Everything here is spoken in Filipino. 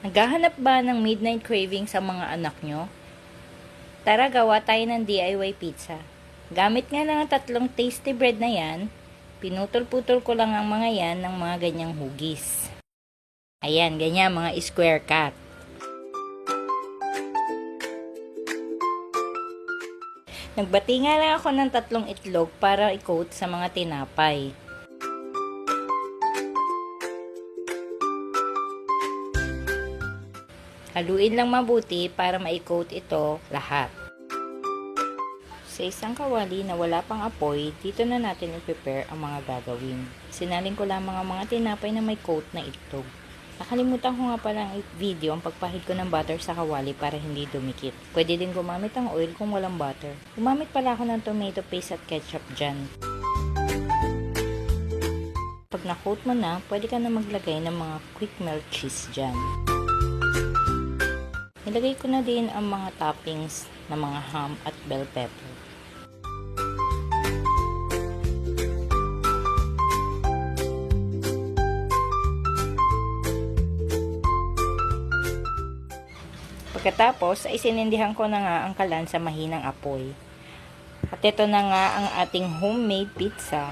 Naghahanap ba ng midnight craving sa mga anak nyo? Tara, gawa tayo ng DIY pizza. Gamit nga lang ang tatlong tasty bread na yan, pinutol-putol ko lang ang mga yan ng mga ganyang hugis. Ayan, ganyan mga square cut. Nagbati nga lang ako ng tatlong itlog para i-coat sa mga tinapay. Haluin lang mabuti para ma-coat ito lahat. Sa isang kawali na wala pang apoy, dito na natin i-prepare ang mga gagawin. Sinalin ko lamang ang mga tinapay na may coat na itlog. Nakalimutan ko nga palang video ang pagpahid ko ng butter sa kawali para hindi dumikit. Pwede din gumamit ang oil kung walang butter. Gumamit pala ako ng tomato paste at ketchup dyan. Pag na-coat mo na, pwede ka na maglagay ng mga quick melt cheese dyan. Nilagay ko na din ang mga toppings na mga ham at bell pepper. Pagkatapos ay sinindihan ko na nga ang kalan sa mahinang apoy. At ito na nga ang ating homemade pizza.